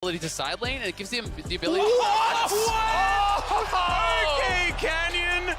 ability to side lane, and it gives him the ability Okay, Canyon.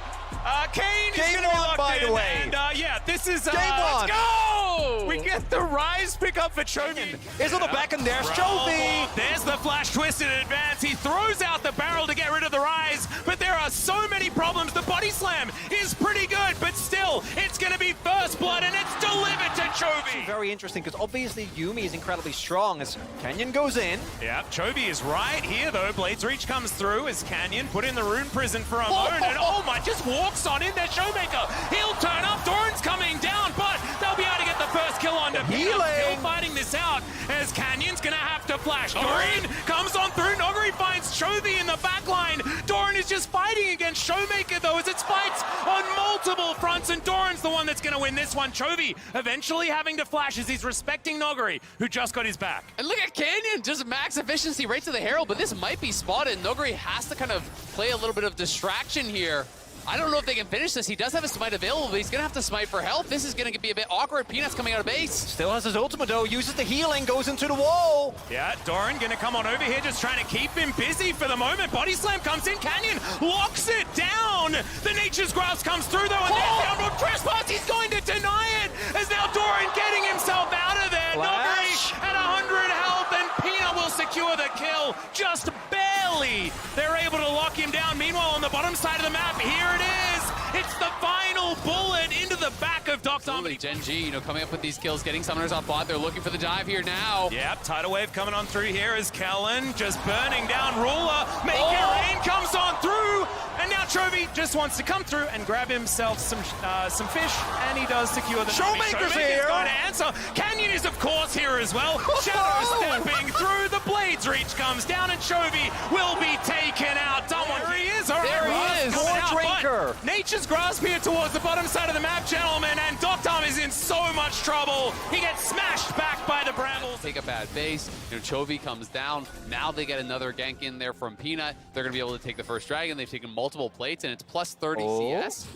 Chaine is going to be locked by in, the way. and yeah, this is Game let's one. go! We get the rise pick up for Chovy. Is on the back, and there's Chovy. There's the flash twist in advance. He throws out the barrel to get rid of the rise, but there are so many problems. The body slam is pretty good, but still, it's going to be first blood, and it's delivered to Chovy. Very interesting, because obviously Yuumi is incredibly strong as Canyon goes in. Yeah, Chovy is right here, though. Blade's Reach comes through as Canyon put in the rune prison for a moment, and oh my, just walks on in there, ShowMaker. He'll turn up. Doran's coming down, but they'll be able to get the first kill on Peanut. Still fighting this out as Canyon's going to have to flash. Doran comes on through. Nuguri finds Chovy in the back line. Doran is just fighting against ShowMaker, though, as it's fights on multiple fronts, and Doran's the one that's going to win this one. Chovy eventually having to flash as he's respecting Nuguri, who just got his back. And look at Canyon, just max efficiency right to the Herald, but this might be spotted. Nuguri has to kind of play a little bit of distraction here. I don't know if they can finish this. He does have a smite available, but he's going to have to smite for help. This is going to be a bit awkward. Peanut's coming out of base. Still has his ultimate though, uses the healing, goes into the wall. Yeah, Doran going to come on over here, just trying to keep him busy for the moment. Body slam comes in, Canyon locks it down. The Nature's Grasp comes through though, and there's the onward trespass. He's going to deny it, as now Doran getting himself out of there. Nuguri at 100 health, and Peanut will secure the kill, just barely. They're able to lock him down. Meanwhile, on the bottom side of the map, here it is. It's the final bullet into the back of deokdam. Gen G, coming up with these kills, getting summoners off bot. They're looking for the dive here now. Yep, tidal wave coming on through here as Kellin just burning down Ruler. Make it rain comes on through, and now Chovy just wants to come through and grab himself some fish, and he does secure the ShowMaker's here. Going to answer. Canyon is of course here as well. Shadow stepping through. The Blade's Reach comes down, and Chovy will be taken out. There he is. All right, There he is. Drinker. Nature's Grasp here towards the bottom side of the map, gentlemen, and deokdam is in so much trouble. He gets smashed back by the brambles. Take a bad base. Chovy comes down. Now they get another gank in there from Peanut. They're going to be able to take the first dragon. They've taken multiple plates, and it's plus 30 CS.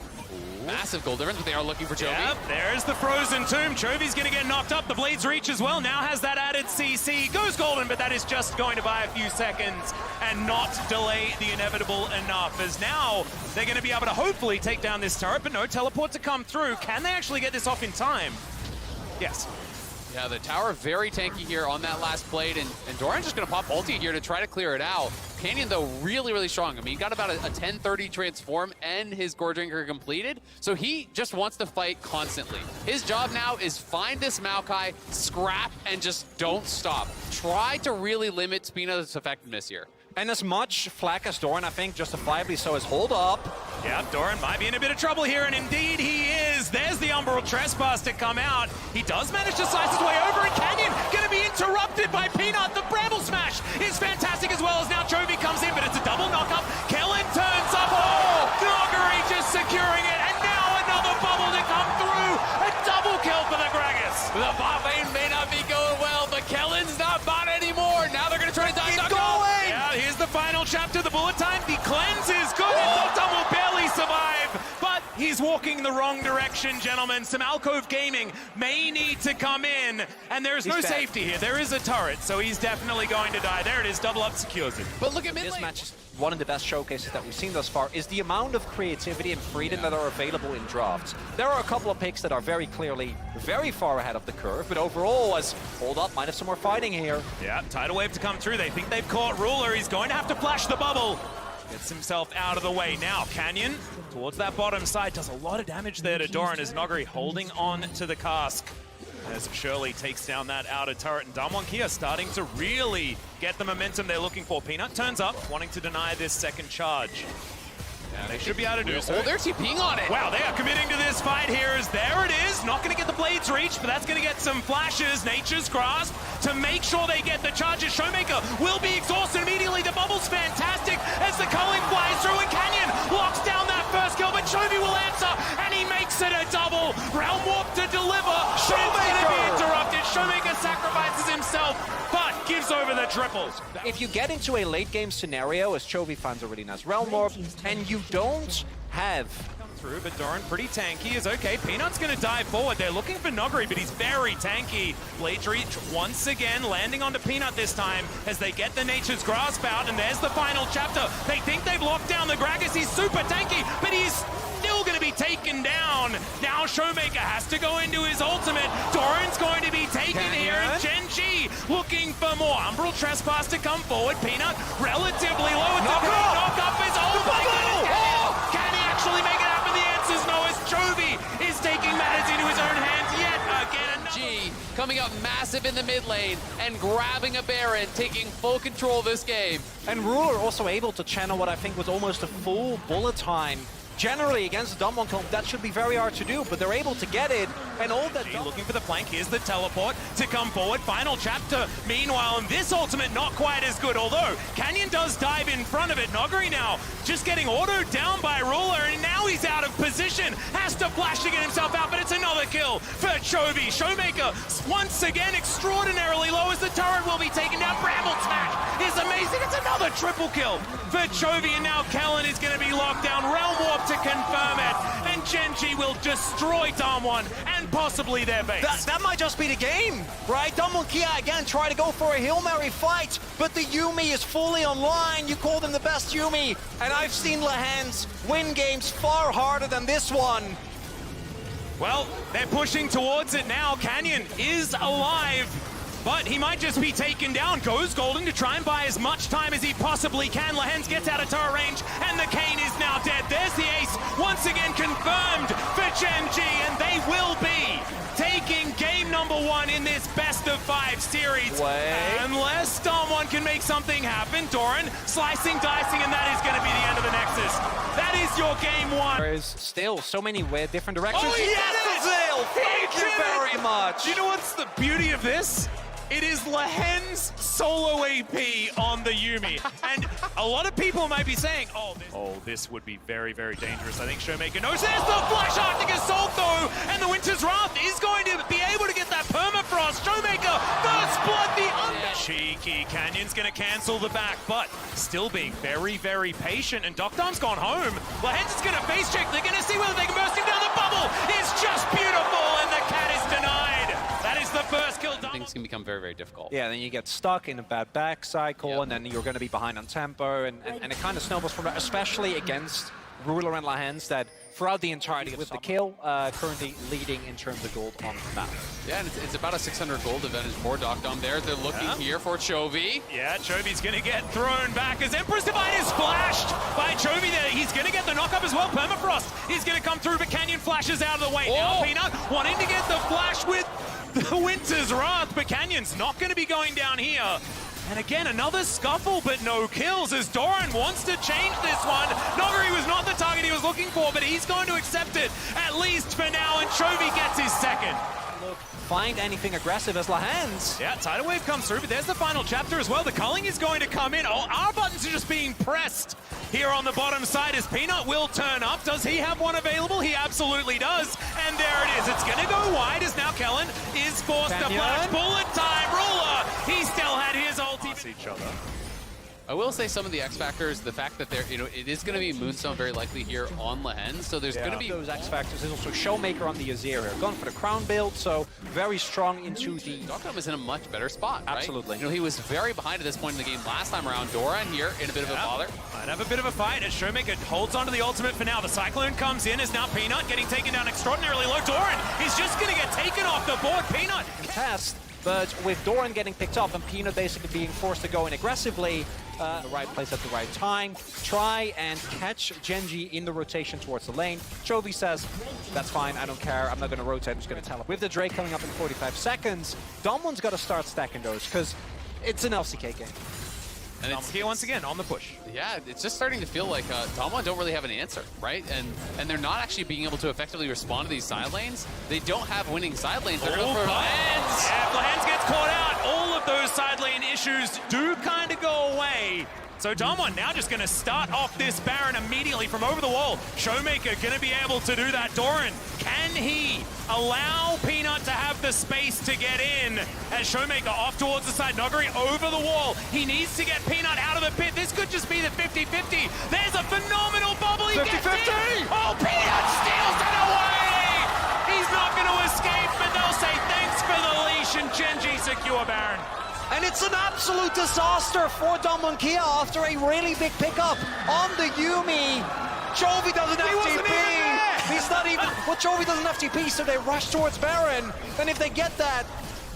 Massive goal difference, but they are looking for Chovy. Yep, there's the Frozen Tomb. Chovy's going to get knocked up. The Blade's Reach as well now has that added CC. Goes golden, but that is just going to buy a few seconds and not delay the inevitable enough, as now they're going to be able to hopefully take down this turret, but no teleport to come through. Can they actually get this off in time? Yes. Yeah, the tower very tanky here on that last plate, and Doran's just going to pop ulti here to try to clear it out. Canyon, though, really, really strong. I mean, he got about a 10-30 transform and his Gore Drinker completed, so he just wants to fight constantly. His job now is find this Maokai, scrap, and just don't stop. Try to really limit Spina's effectiveness here. And as much flack as Doran, I think, justifiably so, is hold up. Yeah, Doran might be in a bit of trouble here, and indeed he is. There's the Umbral Trespass to come out. He does manage to slice his way over, and Canyon going to be interrupted by Peanut. The Bramble Smash is fantastic, as well as now Chovy comes in, but it's a double knock-up. Kellin turns up. Oh, Nuguri just securing it, and now another bubble to come through. A double kill for the Gragas. The bot lane may not be going well, but Kellin's not bot anymore. Now they're going to try to dive. Yeah, here's the final chapter, the bullet time. The cleanse is good, and deokdam will barely survive, but he's walking the wrong direction, gentlemen. Some Alcove Gaming may need to come in, and there's no safety here. There is a turret, so he's definitely going to die. There it is, double up secures it. But look at mid This lane. match is one of the best showcases that we've seen thus far, is the amount of creativity and freedom that are available in drafts. There are a couple of picks that are very clearly very far ahead of the curve, but overall, as hold up, might have some more fighting here. Yeah, tidal wave to come through. They think they've caught Ruler. He's going to have to flash the bubble. Gets himself out of the way. Now, Canyon, towards that bottom side, does a lot of damage there to Doran as Nuguri holding on to the cask. As Shirley takes down that outer turret, and Damwon Kia starting to really get the momentum they're looking for. Peanut turns up, wanting to deny this second charge. Yeah, they should be able to do so. Oh, they're TPing on it. Wow, they are committing to this fight here, as there it is. Not going to get the Blade's Reach, but that's going to get some flashes. Nature's Grasp to make sure they get the charges. ShowMaker will be exhausted immediately. The bubble's fantastic as the culling flies through, and Canyon locks down that first kill, but Chovy will answer, and he makes it a double. Realm Warp to deliver. ShowMaker be interrupted. ShowMaker sacrifices himself, but gives over the triples. If you get into a late game scenario, as Chovy finds a really nice Realm Warp, and you don't have through, but Doran pretty tanky is okay. Peanut's gonna dive forward. They're looking for Nuguri, but he's very tanky. Blades reach once again, landing onto Peanut this time as they get the Nature's Grasp out, and there's the final chapter. They think they've locked down the Gragas. He's super tanky, but he's still going to be taken down. Now ShowMaker has to go into his ultimate. Doran's going to be taken here, and Ceci looking for more. Umbral Trespass to come forward. Peanut relatively low. Knock up is, oh my goodness! Can he actually make it happen? The answer's no, as Chovy is taking matters into his own hands yet again. G coming up massive in the mid lane and grabbing a Baron, taking full control of this game. And Ruler also able to channel what I think was almost a full bullet time. Generally, against the Dumb that should be very hard to do, but they're able to get it, and all that... Looking for the flank, here's the teleport to come forward. Final chapter, meanwhile, and this ultimate not quite as good, although Canyon does dive in front of it. Nuguri now just getting autoed down by Ruler, and now he's out of position. Has to flash to get himself out, but it's another kill for Chovy. ShowMaker, once again, extraordinarily low as the turret will be taken down. Bramble Smash is amazing. It's another triple kill for Chovy, and now Kellin is going to be locked down. Realm Warp to confirm it, and Genji will destroy Damwon and possibly their base. That might just be the game, right? Damwon Kia again try to go for a Hail Mary fight, but the Yuumi is fully online. You call them the best Yuumi, and I've seen Lehends win games far harder than this one. Well, they're pushing towards it now. Canyon is alive, but he might just be taken down. Goes Golden to try and buy as much time as he possibly can. Lehends gets out of turret range, and the chaine is now dead. There's the ace, once again confirmed for Genji, and they will be taking game number 1 in this best-of-5 series. Unless someone can make something happen. Doran slicing, dicing, and that is going to be the end of the Nexus. That is your game 1. There is still so many different directions. Oh, yes, Bizzle! Thank you very much! You know what's the beauty of this? It is Lehends solo AP on the Yuumi. And a lot of people might be saying, oh, this would be very, very dangerous. I think ShowMaker knows. There's the Flash Arctic Assault, though, and the Winter's Wrath is going to be able to get that permafrost. ShowMaker, first blood, the cheeky Canyon's going to cancel the back, but still being very, very patient. And deokdam's gone home. Lehends is going to face check. They're going to see whether they can burst him down. The bubble is just beautiful, and the cat is denied. That is the first kill done. Things can become very, very difficult. Yeah, then you get stuck in a bad back cycle, and then you're going to be behind on tempo, and it kind of snowballs from that, especially against Ruler and Lehends that throughout the entirety with the kill, currently leading in terms of gold on the map. Yeah, and it's about a 600 gold advantage for deokdam there. They're looking here for Chovy. Yeah, Chovy's going to get thrown back as Emperor's Divine is flashed by Chovy there. He's going to get the knock-up as well. Permafrost is going to come through, but Canyon flashes out of the way. Now Peanut wanting to get the flash with the Winter's Wrath, but Canyon's not going to be going down here. And again, another scuffle, but no kills as Doran wants to change this one. Nuguri was not the target he was looking for, but he's going to accept it, at least for now, and Chovy gets his second. Look, find anything aggressive as Lehends. Yeah, Tidal Wave comes through, but there's the final chapter as well. The culling is going to come in. Oh, our buttons are just being pressed here on the bottom side as Peanut will turn up. Does he have one available? He absolutely does. And there it is. It's going to go wide as now Kellin is forced to flash. Bullet time. Ruler, he still had his ulti. Each other. I will say some of the X factors, the fact that they're, it is going to be Moonstone very likely here on Lehends, so there's going to be those X factors. There's also ShowMaker on the Azir here, going for the crown build, so very strong into the. deokdam is in a much better spot, right? Absolutely. He was very behind at this point in the game last time around. Doran here in a bit of a bother. Might have a bit of a fight as ShowMaker holds onto the ultimate for now. The Cyclone comes in as now Peanut getting taken down extraordinarily low. Doran is just going to get taken off the board. Peanut. Contest, but with Doran getting picked up and Peanut basically being forced to go in aggressively, the right place at the right time, try and catch Genji in the rotation towards the lane. Chovy says, that's fine, I don't care, I'm not going to rotate, I'm just going to teleport. With the Drake coming up in 45 seconds, Damwon's got to start stacking those, because it's an LCK game. And it's here once again on the push. Yeah, it's just starting to feel like Damwon don't really have an answer, right? And they're not actually being able to effectively respond to these side lanes. They don't have winning side lanes. They're going for Lehends. Yeah, if Lehends gets caught out, all of those side lane issues do kind of go away. So Damwon now just going to start off this Baron immediately from over the wall. ShowMaker going to be able to do that. Doran, can he allow Peanut to have the space to get in? As ShowMaker off towards the side, Nuguri over the wall. He needs to get Peanut out of the pit. This could just be the 50-50. There's a phenomenal bubble. He 50-50. gets it. Oh, Peanut steals it away. He's not going to escape, but they'll say thanks for the leash, and Gen.G secure Baron. And it's an absolute disaster for Damonkia after a really big pickup on the Yuumi. Chovy doesn't have TP. He's not even. Well, Chovy doesn't have TP, so they rush towards Baron. And if they get that,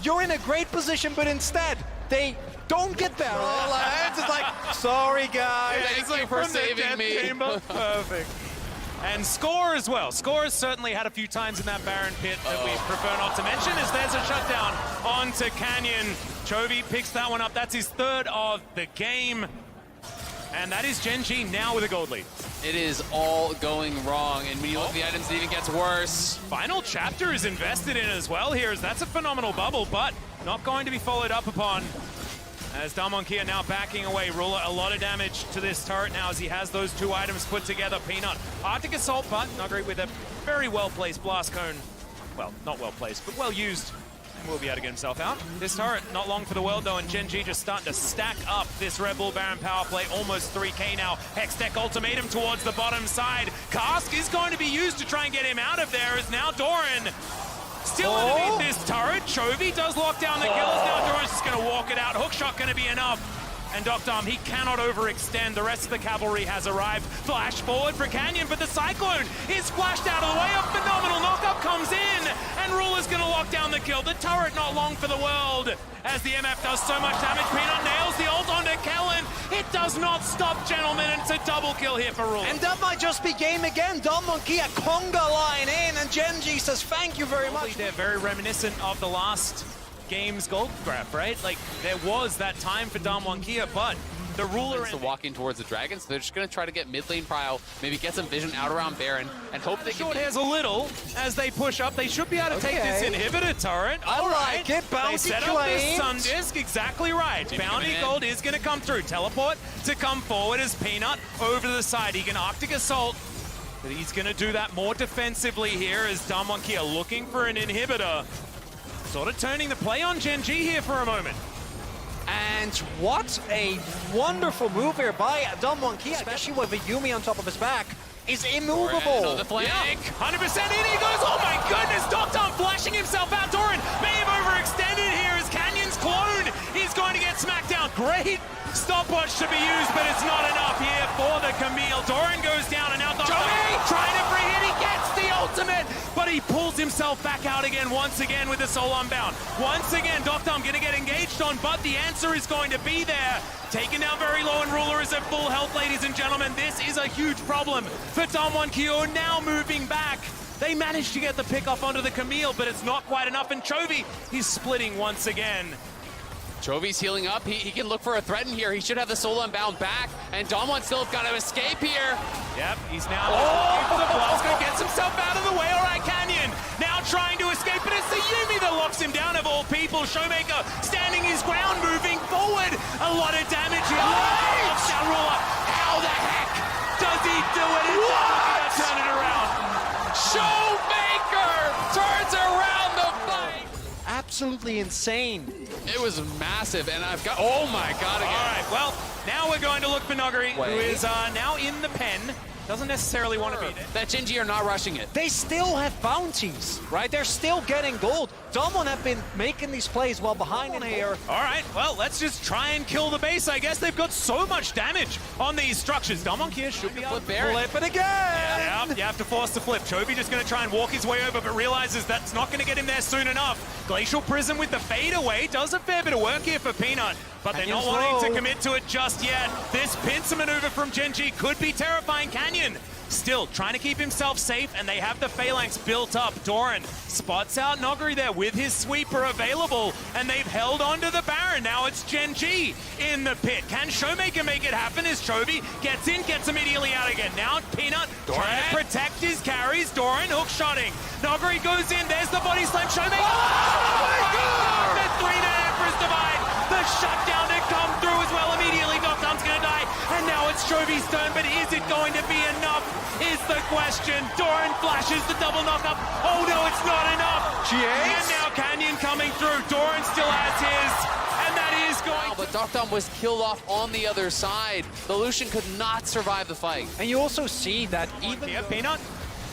you're in a great position, but instead, they don't get Baron. Oh, Lehends is like, sorry, guys. Thank you for saving me. Perfect. And Score as well. Score has certainly had a few times in that Baron pit that we prefer not to mention, as there's a shutdown onto Canyon. Chovy picks that one up. That's his third of the game. And that is Gen.G now with a gold lead. It is all going wrong, and when you look at the items, it even gets worse. Final chapter is invested in as well here, as that's a phenomenal bubble, but not going to be followed up upon. As Damonkia now backing away. Ruler, a lot of damage to this turret now as he has those two items put together. Peanut, Arctic Assault, but Nuguri with a very well-placed blast cone. Well, not well-placed, but well-used. And will be able to get himself out. This turret, not long for the world though, and Gen.G just starting to stack up this Red Bull Baron power play. Almost 3k now. Hex Deck Ultimatum towards the bottom side. Cask is going to be used to try and get him out of there, as now Doran still underneath this turret. Chovy does lock down the killers. Now Doran's just going to walk it out. Hookshot going to be enough. And deokdam, he cannot overextend. The rest of the cavalry has arrived. Flash forward for Canyon, but the Cyclone is flashed out of the way. A phenomenal knockup comes in, and Ruler's going to lock down the kill. The turret not long for the world, as the MF does so much damage. Peanut nails the ult onto Kellin. It does not stop, gentlemen, and it's a double kill here for Ruler. And that might just be game again. Damonkia conga line in, and Gen.G says thank you very much. They're very reminiscent of the last game's gold grab, right? Like, there was that time for Damonkia, but the Ruler It's walking towards the dragon, so they're just going to try to get mid lane prio, maybe get some vision out around Baron, and hope they short can... hairs a little as they push up. They should be able to take this inhibitor turret. I like it. Bounty They set up this claims. Sun Disc, exactly right. Bounty Gold is going to come through. Teleport to come forward as Peanut over to the side. He can Arctic Assault, but he's going to do that more defensively here as Damonkia looking for an inhibitor. Sort of turning the play on Gen.G here for a moment. And what a wonderful move here by Damonkia, especially with a Yuumi on top of his back, is immovable. On the flank. 100% in he goes. Oh my goodness, deokdam flashing himself out. Doran may have overextended here as Canyon's clone. He's going to get smacked down. Great stopwatch to be used, but it's not enough here for the Camille. Doran goes down, and now deokdam trying to free hit. He gets the ultimate, but he pulls himself back out again, once again with the soul unbound. Once again, deokdam going to get engaged on, but the answer is going to be there. Taken down very low, and Ruler is at full health, ladies and gentlemen. This is a huge problem for Damonkia, now moving back. They managed to get the pick off onto the Camille, but it's not quite enough, and Chovy, he's splitting once again. Chovy's healing up. He can look for a threat in here. He should have the soul unbound back, and Damwon still got to escape here. Yep, he's now looking for the blast. Gets himself out of the way. All right, Canyon now trying to escape, but it's the Yuumi that locks him down of all people. ShowMaker standing his ground, moving forward. A lot of damage here. Locks down Ruler. How the heck does he do it? It's turn it around. ShowMaker turns around the fight. Absolutely insane. It was massive, and I've got... Oh my god, again. All right, well, now we're going to look for Nuguri, who is now in the pen. Doesn't necessarily want to be there. That Gen.G are not rushing it. They still have bounties, right? They're still getting gold. Damwon have been making these plays while behind in here. All right, well, let's just try and kill the base, I guess. They've got so much damage on these structures. Damonkia should be able to Flip it again! Yeah, you have to force the flip. Chovy just going to try and walk his way over, but realizes that's not going to get him there soon enough. Glacial Prism with the fade away does a fair bit of work here for Peanut, but they're not wanting to commit to it just yet. This pincer maneuver from Gen.G could be terrifying. Canyon still trying to keep himself safe, and they have the phalanx built up. Doran spots out Nuguri there with his sweeper available, and they've held on to the Baron. Now it's Gen.G in the pit. Can ShowMaker make it happen as Chovy gets in, gets immediately out again. Now Peanut trying to protect his carries. Doran hook-shotting. Nuguri goes in. There's the body slam. ShowMaker. Oh my God! The 3-net Emperor's Divide. The shutdown to come through as well immediately. deokdam's going to die, and now it's Chovy's turn, but is it going to be enough? Is the question. Doran flashes the double knockup. Oh no, it's not enough. And now Canyon coming through. Doran still has his, and that is is going But deokdam was killed off on the other side. The Lucian could not survive the fight. And you also see that even here. though- Peanut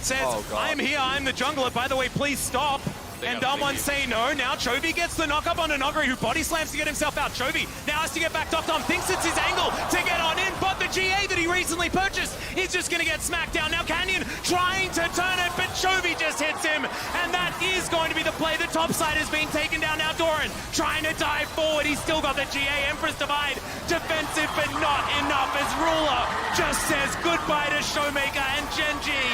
says, Oh, God. I'm here, I'm the jungler. By the way, please stop. And Doran say no. Now Chovy gets the knock up on Nuguri, who body slams to get himself out. Chovy now has to get back. deokdam thinks it's his angle to get on in, but the GA that he recently purchased is just going to get smacked down. Now Canyon trying to turn it, but Chovy just hits him, and that is going to be the play. The top side has been taken down. Now Doran trying to dive forward. He's still got the GA. Empress Divide defensive, but not enough as Ruler just says goodbye to ShowMaker, and Genji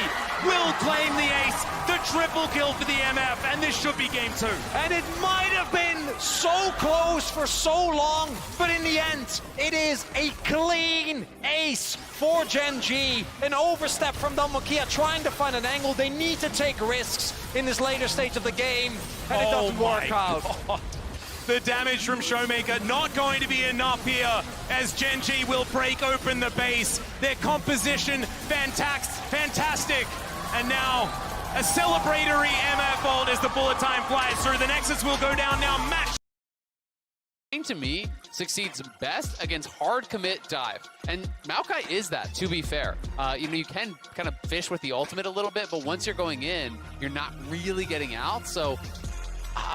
will claim the ace. The triple kill for the MF, and this should be game 2. And it might have been so close for so long, but in the end, it is a clean ace for Genji. An overstep from Damokia trying to find an angle. They need to take risks in this later stage of the game, and it doesn't work out. God. The damage from ShowMaker not going to be enough here as Genji will break open the base. Their composition, fantastic. And now a celebratory MF ult as the bullet time flies through. The Nexus will go down now. Match. To me, succeeds best against hard commit dive. And Maokai is that, to be fair. You know, you can kind of fish with the ultimate a little bit, but once you're going in, you're not really getting out. So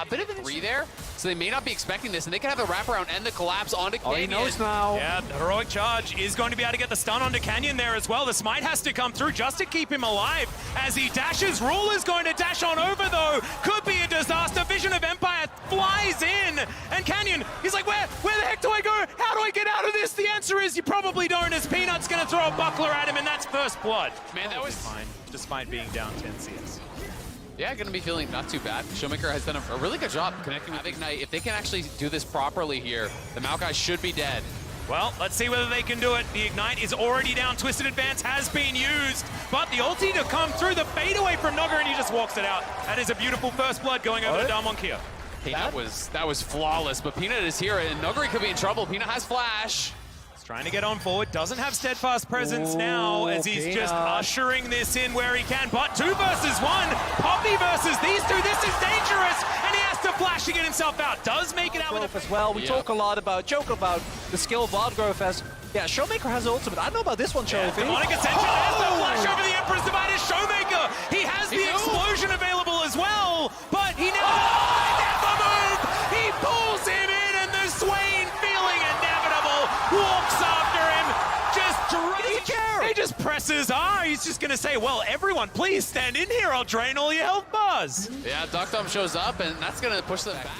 a bit of an three there. So they may not be expecting this, and they can have the wraparound and the collapse onto Canyon. Oh, he knows now. Yeah, the heroic charge is going to be able to get the stun onto Canyon there as well. The smite has to come through just to keep him alive as he dashes. Ruler's going to dash on over though. Could be a disaster. Vision of Empire flies in, and Canyon, he's like, where the heck do I go? How do I get out of this? The answer is you probably don't, as Peanut's going to throw a buckler at him, and that's first blood. Man, that was fine, despite being down 10 CS. Yeah, going to be feeling not too bad. ShowMaker has done a really good job connecting with Ignite. If they can actually do this properly here, the Maokai should be dead. Well, let's see whether they can do it. The Ignite is already down. Twisted Advance has been used, but the ulti to come through, the fade away from Nuguri, and he just walks it out. That is a beautiful first blood going over to Damonkia. That was flawless, but Peanut is here, and Nuguri could be in trouble. Peanut has flash. Trying to get on forward, doesn't have steadfast presence now as he's just ushering this in where he can, but 2 versus 1, Poppy versus these two, this is dangerous, and he has to flash to get himself out, does make it out with as well. We talk a lot about, joke about the skill of VOD growth as, yeah, ShowMaker has ultimate. I don't know about this one, Chovy. Demonic Ascension has the flash over the Empress Divide as ShowMaker, he has the explosion available as well, but he never moved, he pulls him in, and the Swain feeling inevitable walks after him, he just presses R. He's just going to say, well, everyone, please stand in here. I'll drain all your health bars. Yeah, deokdam shows up, and that's going to push them back.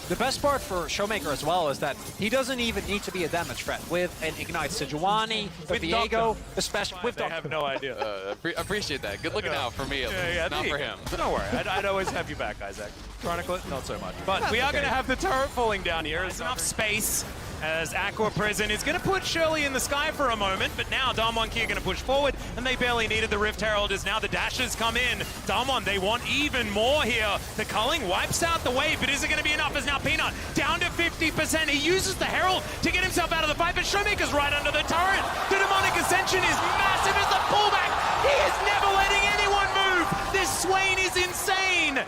The best part for ShowMaker as well is that he doesn't even need to be a damage threat. With an Ignite Sejuani, with Diego, especially with I have no idea. Appreciate that. Good looking out for me, at least. Not for him. Don't worry. I'd always have you back, Isaac. Chronicle it, not so much. But we are going to have the turret falling down here. There's enough space as Aqua Prison is going to put Shirley in the sky for a moment, but now Damwon Kia going to push forward, and they barely needed the Rift Herald as now the dashes come in. Damwon, they want even more here. The culling wipes out the wave, but is it going to be enough? As now Peanut down to 50%. He uses the Herald to get himself out of the fight, but ShowMaker's right under the turret. The Demonic Ascension is massive as the pullback. He is never letting anyone move. This Swain is insane.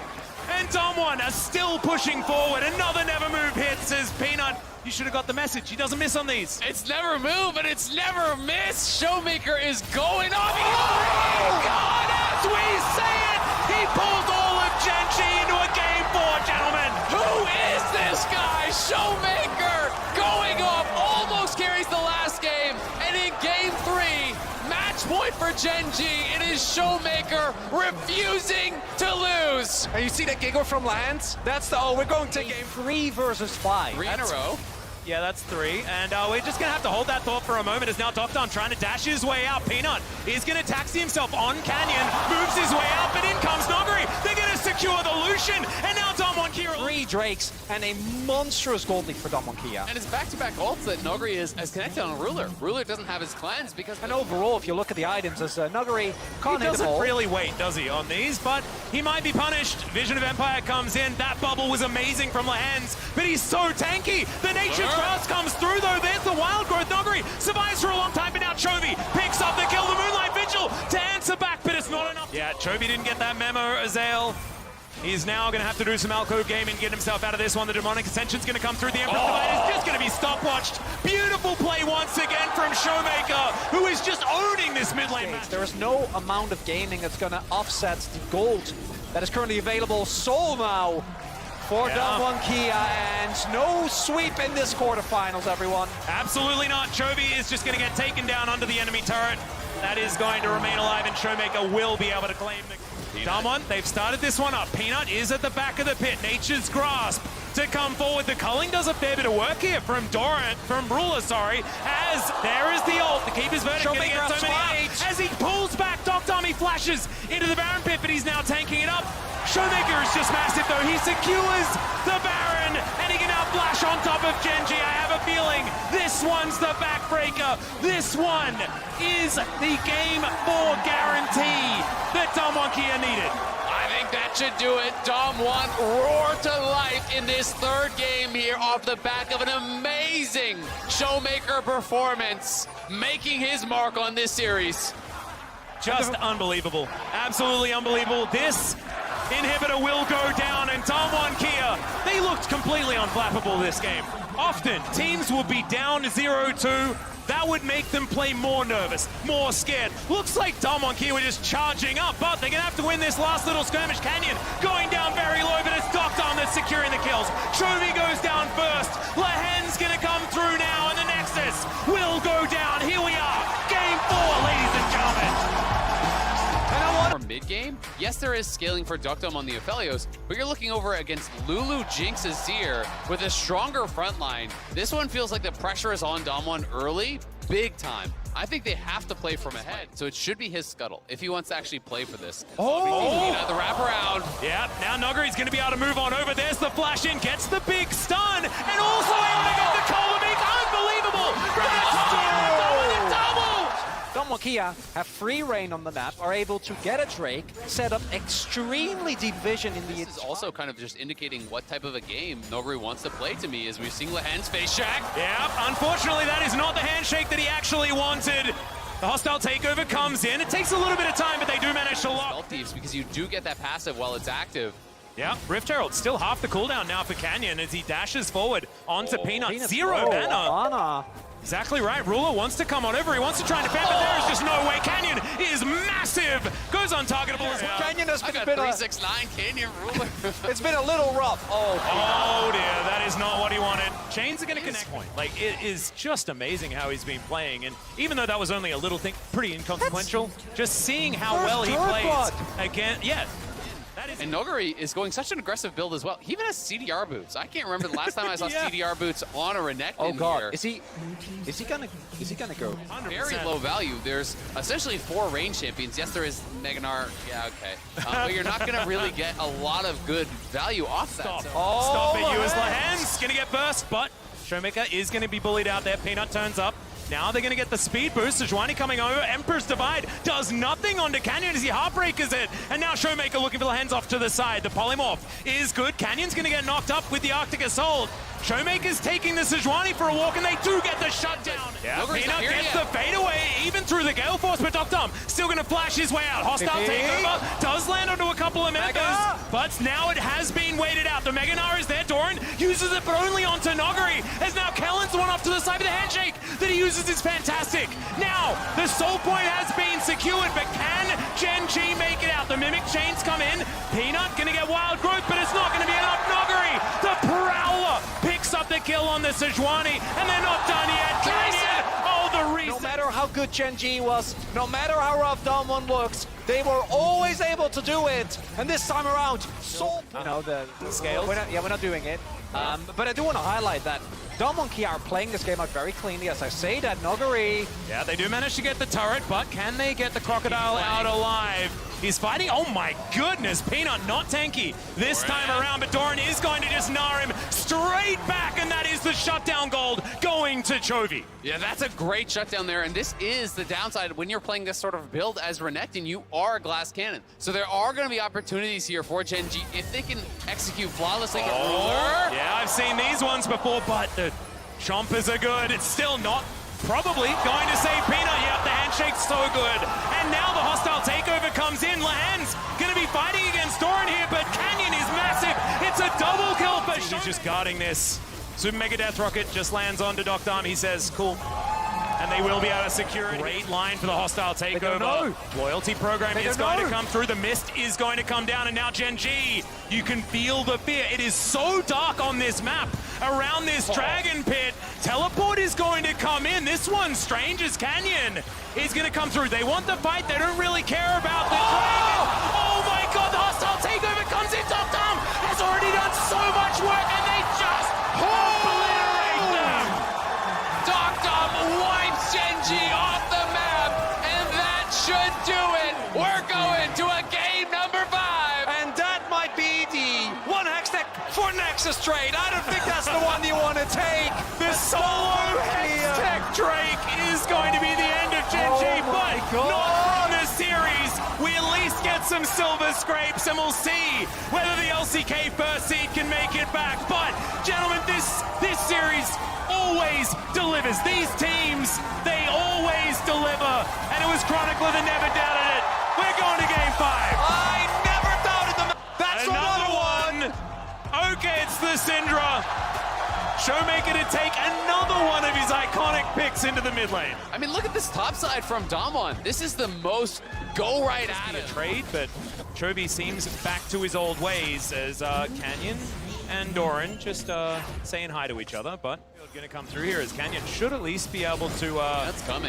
And Damwon are still pushing forward. Another never move hits as Peanut, you should have got the message. He doesn't miss on these. It's never move, and it's never miss. ShowMaker is going off. Oh, God, as we say it, he pulls all of Genji into a game 4, gentlemen. Who is this guy? ShowMaker going off, almost carries the last game, and in game 3, match point for Genji. It is ShowMaker refusing to lose. And you see that giggle from Lehends? That's the, we're going to game 3 versus 5. 3 in a row. Yeah, that's 3. And we're just going to have to hold that thought for a moment as now deokdam trying to dash his way out. Peanut is going to taxi himself on Canyon, moves his way out, but in comes Nuguri. They're going to secure the Lucian, and now Damwon Kia. 3 Drakes and a monstrous gold lead for Damwon Kia. And it's back-to-back ults that Nuguri is connected on Ruler. Ruler doesn't have his cleanse because... And overall, if you look at the items, as Nuguri can't He hit them all. doesn't really wait, does he, on these? But he might be punished. Vision of Empire comes in. That bubble was amazing from Lehends, but he's so tanky. The Nature Curse comes through, though. There's the Wild Growth. Nuguri survives for a long time, but now Chovy picks up the kill. The Moonlight Vigil to answer back, but it's not enough. Yeah, Chovy didn't get that memo, Azael. He's now going to have to do some alcove gaming and get himself out of this one. The demonic ascension's going to come through. The Emperor's Divide is just going to be stopwatched. Beautiful play once again from ShowMaker, who is just owning this mid lane match. There is no amount of gaming that's going to offset the gold that is currently available. Soul now for Damwon Kia, and no sweep in this quarterfinals, everyone. Absolutely not. Chovy is just going to get taken down under the enemy turret. That is going to remain alive, and ShowMaker will be able to claim the... Damwon, they've started this one up. Peanut is at the back of the pit. Nature's Grasp to come forward. The culling does a fair bit of work here from Doran, from Ruler, sorry, as there is the ult. The Keeper's Verdict going to get so many out. As he pulls back, deokdam, he flashes into the Baron pit, but he's now tanking it up. ShowMaker is just massive, though. He secures the Baron, and he can now flash on top of Genji. I have a feeling this one's the backbreaker. This one is the game 4 guarantee that Damwon Kia needed. I think that should do it. Damwon roar to life in this third game here off the back of an amazing ShowMaker performance, making his mark on this series. Just unbelievable. Absolutely unbelievable. This inhibitor will go down, and Damwon Kia, they looked completely unflappable this game. Often, teams would be down 0-2. That would make them play more nervous, more scared. Looks like Damwon Kia were just charging up, but they're gonna have to win this last little skirmish. Canyon going down very low, but it's deokdam that's securing the kills. Chovy goes down first. Lehends gonna come through now, and the Nexus will go down. Here we are, game 4, ladies and gentlemen. For mid-game, yes, there is scaling for deokdam on the Aphelios, but you're looking over against Lulu, Jinx, Azir with a stronger front line. This one feels like the pressure is on Damwon early, big time. I think they have to play from ahead, so it should be his scuttle if he wants to actually play for this. The wraparound. Yeah, now Nuguri's going to be able to move on over. There's the flash in, gets the big stun, and also able to get the Chovy. Unbelievable! From the top of the double! Damwon Kia have free reign on the map, are able to get a Drake, set up extremely deep vision in the... This is also kind of just indicating what type of a game Nuguri wants to play to me, as we've seen Lehends face shack. Yeah, unfortunately that is not the handshake that he actually wanted. The hostile takeover comes in. It takes a little bit of time, but they do manage to lock. Stealth thieves, because you do get that passive while it's active. Yeah, Rift Herald still half the cooldown now for Canyon as he dashes forward onto Peanut. Zero mana. Exactly right. Ruler wants to come on over. He wants to try and defend, but there is just no way. Canyon is massive. Goes untargetable as well. Canyon has been 369 Canyon Ruler. It's been a little rough. Oh dear, that is not what he wanted. Chains are going to connect. Like, it is just amazing how he's been playing. And even though that was only a little thing, pretty inconsequential, just seeing how well he plays again. Yeah. And Nuguri is going such an aggressive build as well. He even has CDR boots. I can't remember the last time I saw CDR boots on a Renekton here. Is he gonna go? 100%. Very low value. There's essentially 4 range champions. Yes, there is Meganar. Yeah, okay. But you're not gonna really get a lot of good value off that. Stop it, you as Lehends. Gonna get burst, but ShowMaker is gonna be bullied out there. Peanut turns up. Now they're going to get the speed boost. Sejuani coming over. Emperor's Divide does nothing onto Canyon as he heartbreakers it. And now ShowMaker looking for the hands off to the side. The polymorph is good. Canyon's going to get knocked up with the Arctic Assault. ShowMaker's taking the Sejuani for a walk, and they do get the shutdown. Yeah, Peanut gets the fadeaway, even through the Gale Force, but deokdam still going to flash his way out. Hostile takeover does land onto a couple of members, but now it has been waited out. The Meganar is there. Doran uses it, but only onto Nuguri, as now Kellin's one off to the side of the handshake that he uses is fantastic. Now, the soul point has been secured, but can Genji make it out? The Mimic chains come in. Peanut going to get wild growth, but it's not going to be enough. Nuguri, the Prowler, picks up the kill on the Sejuani, and they're not done yet. Canyon, the reason. No matter how good Genji was, no matter how rough Damwon looks, they were always able to do it. And this time around, the scale. We're not doing it. But I do want to highlight that Damwon Kia are playing this game out very cleanly. As I say that, Nuguri. Yeah, they do manage to get the turret, but can they get the Crocodile out alive? He's fighting. Oh my goodness, Peanut not tanky this time around, but Doran is going to just gnar him straight back, and that is the shutdown gold going to Chovy. Yeah, that's a great shutdown there, and this is the downside when you're playing this sort of build as Renekton. You are a glass cannon, so there are going to be opportunities here for Genji if they can execute flawlessly. Yeah, I've seen these ones before, but the chompers are good. It's still not probably going to save Peanut. Yep, the handshake's so good. And now the hostile takeover comes in. Lehends going to be fighting against Doran here, but Canyon He's just guarding this. Super Mega Death Rocket just lands onto deokdam. He says, cool. And they will be able to secure it. Great line for the hostile takeover. Loyalty program is going to come through. The mist is going to come down. And now Gen G, you can feel the fear. It is so dark on this map around this dragon pit. Teleport is going to come in. This one's strange as Canyon is going to come through. They want the fight. They don't really care about the dragon. Oh my god, the hostile takeover comes in. deokdam has already done so much work and they just obliterate them. deokdam wipes Gen G off the map, and that should do it. We're going to a game number 5. And that might be the one Hextech for Nexus trade. I don't think that's the one you want to take. The solo Hextech Drake is going to be the end of Gen G, but not in the series. We at least get some silver scrapes, and we'll see whether the LCK first seed can make it back. But, gentlemen, this series always delivers. These teams, they always deliver. And it was Chronicler that never doubted it. We're going to game 5. I never doubted them. That's Another one. Okay, it's the Syndra. ShowMaker to take another one of his iconic picks into the mid lane. I mean, look at this top side from Damwon. This is the most go right at it. Trade, but Chovy seems back to his old ways as Canyon and Doran just saying hi to each other, but going to come through here as Canyon should at least be able to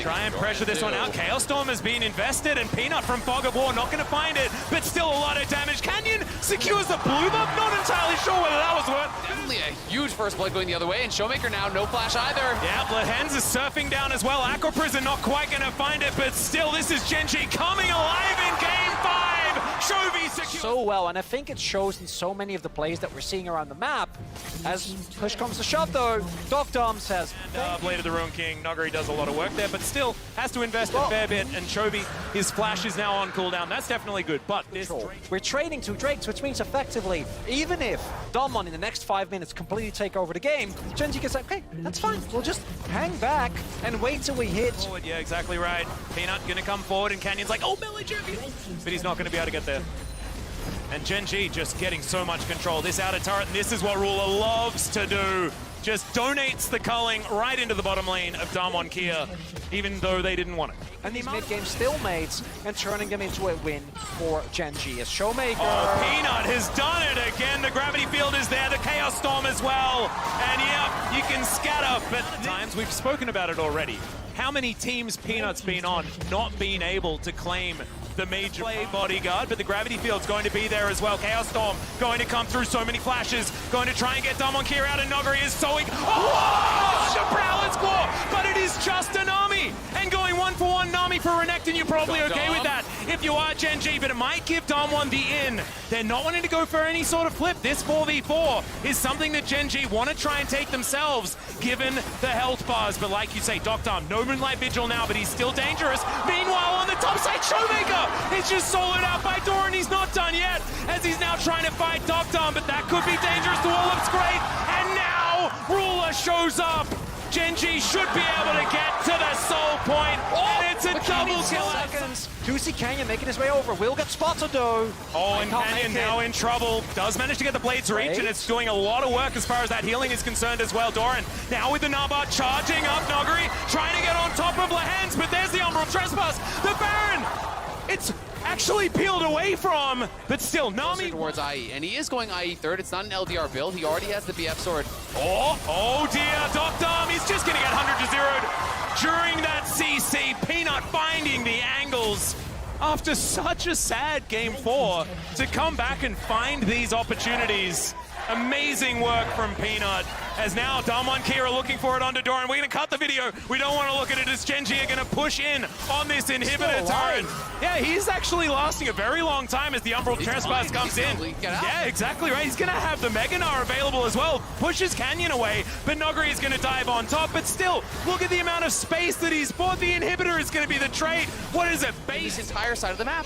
try and pressure this one out. Chaos Storm has been invested, and Peanut from Fog of War not going to find it, but still a lot of damage. Canyon secures the blue buff, not entirely sure whether that was worth. Definitely a huge first blood going the other way, and ShowMaker now no flash either. Yeah, Lehends is surfing down as well. Aqua Prison not quite going to find it, but still this is Gen G coming alive in game 5. Chovy secures so well, and I think it shows in so many of the plays that we're seeing around the map. As push comes to shove though, deokdam says... Blade of the Ruin King, Nuguri does a lot of work there, but still has to invest a fair bit, and Chovy, his flash is now on cooldown. That's definitely good, but this... We're trading 2 Drakes, which means effectively, even if Damwon in the next 5 minutes completely take over the game, Gen G can say, okay, that's fine, we'll just hang back and wait till we hit. Forward, yeah, exactly right. Peanut gonna come forward, and Canyon's like, oh, melee champion! But he's not gonna be able to get there. And Gen G just getting so much control. This outer turret, and this is what Ruler loves to do. Just donates the culling right into the bottom lane of Damwon Kia, even though they didn't want it. And these mid-game stalemates and turning them into a win for Gen G as ShowMaker. Oh, Peanut has done it again. The gravity field is there, the Chaos Storm as well. And yeah, you can scatter, but at times we've spoken about it already. How many teams Peanut's been on not being able to claim the major play bodyguard, but the gravity field's going to be there as well. Chaos Storm going to come through, so many flashes, going to try and get Damwon Kia out, and Nuguri is sowing. Oh, a Prowler's Claw, but it is just a Nami, and going 1-for-1 Nami for Renekton, you're probably okay with that if you are Gen G, but it might give Damwon the in. They're not wanting to go for any sort of flip. This 4v4 is something that Gen G want to try and take themselves, given the health bars, but like you say, deokdam, no Moonlight Vigil now, but he's still dangerous. Meanwhile, on the top side, ShowMaker is just soloed out by Doran. He's not done yet, as he's now trying to fight deokdam, but that could be dangerous. The wall looks great, and now Ruler shows up. Gen G should be able to get to the soul point, and it's a double kill. Juicy Canyon making his way over. Will get spotted though. Oh, and Canyon now in trouble. Does manage to get the Blades reach, and it's doing a lot of work as far as that healing is concerned as well. Doran now with the Nabar charging up. Nuguri trying to get on top of Lehends, but there's the Umbral Trespass. The Baron! It's actually peeled away from, but still, Nami towards IE, and he is going IE third. It's not an LDR build. He already has the BF sword. Oh dear, deokdam, he's just gonna get 100 to 0 during that CC. Peanut finding the angles after such a sad game 4 to come back and find these opportunities. Amazing work from Peanut, as now Damwon Kia are looking for it onto Doran. We're going to cut the video. We don't want to look at it as Gen G are going to push in on this inhibitor turret. Yeah, he's actually lasting a very long time as the Umbral Trespass comes in. Yeah, exactly right. He's going to have the Meganar available as well. Pushes Canyon away, but Nuguri is going to dive on top. But still, look at the amount of space that he's bought. The inhibitor is going to be the trade. What is it? Base entire side of the map.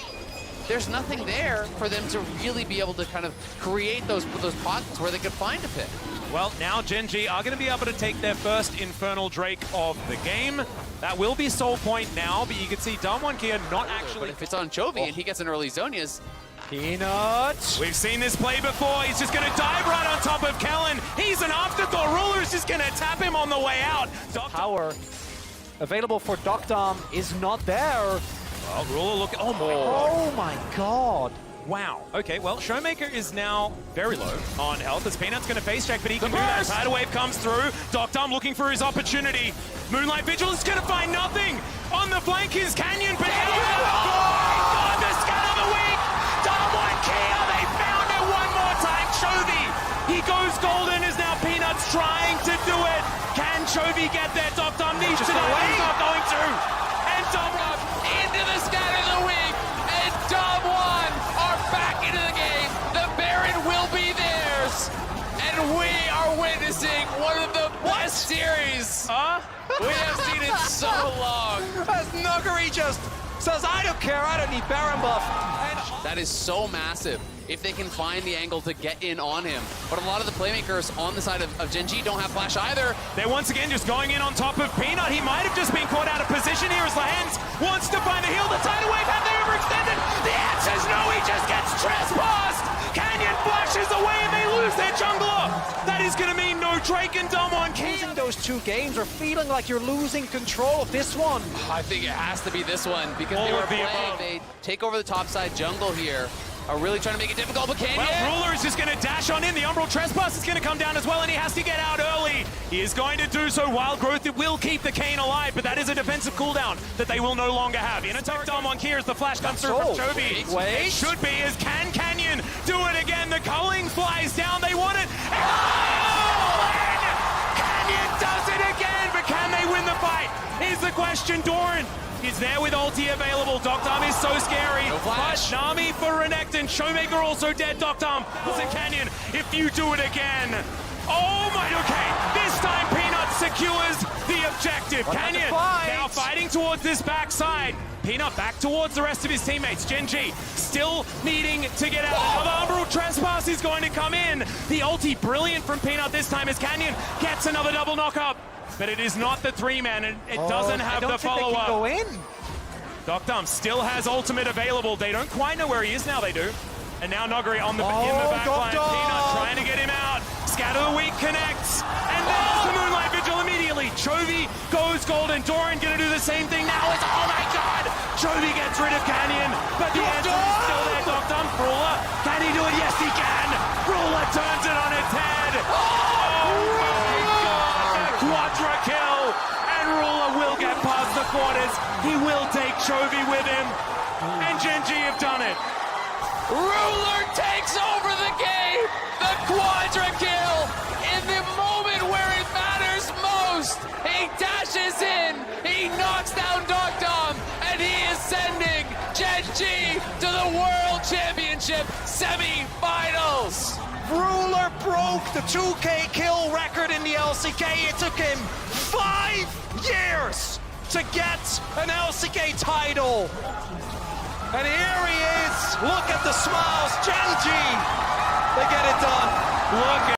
There's nothing there for them to really be able to kind of create those pockets where they could find a pit. Well, now Gen G are going to be able to take their first Infernal Drake of the game. That will be Soul Point now, but you can see Damwon Kia not actually... But if it's on Chovy and he gets an early Zonias, Peanut. We've seen this play before. He's just going to dive right on top of Kellin. He's an afterthought. Ruler's just going to tap him on the way out. Power available for deokdam is not there. Well, Ruler look. Oh my god. Oh my god. Wow. Okay, well, ShowMaker is now very low on health as Peanut's going to face check, but he can do that. Tidal Wave comes through. deokdam looking for his opportunity. Moonlight Vigil is going to find nothing. On the flank is Canyon, but oh my god, the scan of the week. Doran Kia, they found it one more time. Chovy, he goes golden as now Peanut's trying to do it. Can Chovy get there? deokdam needs to know he's not going to. And Doran Into the scan of the week, and Dom1 are back into the game. The Baron will be theirs, and we are witnessing one of the best series we have seen in so long. As Nuguri just says, I don't care, I don't need Baron buff. And That is so massive if they can find the angle to get in on him. But a lot of the playmakers on the side of Gen G don't have flash either. They're once again just going in on top of Peanut. He might have just been caught out of position here as Lehends wants to find the heal. The tidal wave, have they overextended? The answer's no, he just gets trespassed. Canyon flashes away and they lose their jungler. That is going to mean no Drake and Dom on Losing those two games or feeling like you're losing control of this one. I think it has to be this one because All they were of the playing. above. They take over the top side jungle here. Are really trying to make it difficult, but Canyon. Well, Ruler is just going to dash on in. The Umbral Trespass is going to come down as well, and he has to get out early. He is going to do so. Wild Growth, it will keep the chaine alive, but that is a defensive cooldown that they will no longer have. In attack Dom on here as the flash comes through from Chovy. Wait. It should be as can Canyon do it again. The culling flies down. They want it. Oh! And Canyon does it again, but can they win the fight? Is the question. Doran is there with ulti available. deokdam is so scary. No flash. But Nami for Renekton. ShowMaker also dead. deokdam was a Canyon. If you do it again. Oh my, okay. This time Peanut secures the objective. Canyon now fighting towards this backside. Peanut back towards the rest of his teammates. Gen G still needing to get out. Another Umbral Trespass is going to come in. The ulti brilliant from Peanut this time as Canyon gets another double knock-up. But it is not the three-man, and it doesn't have the follow-up. Go in. deokdam still has ultimate available. They don't quite know where he is now, they do. And now Nuguri on the in the back line. deokdam. Peanut trying to get him out. Scatter the Weak connects. And there's the Moonlight Vigil immediately. Chovy goes golden. Doran gonna do the same thing now. It's, oh my god! Chovy gets rid of Canyon, but the answer is still there. deokdam, Ruler, can he do it? Yes, he can! Ruler turns it on its head. Oh my god! Quadra kill! And Ruler will get past the quarters. He will take Chovy with him. And Gen G have done it. Ruler takes over the game. The quadra kill in the moment where it matters most. He dashes in. He knocks down deokdam, and he is sending Gen G to the World Championship semi-finals. Ruler broke the 2K kill record in the LCK. It took him 5 years to get an LCK title. And here he is. Look at the smiles. Gen G, they get it done. Look at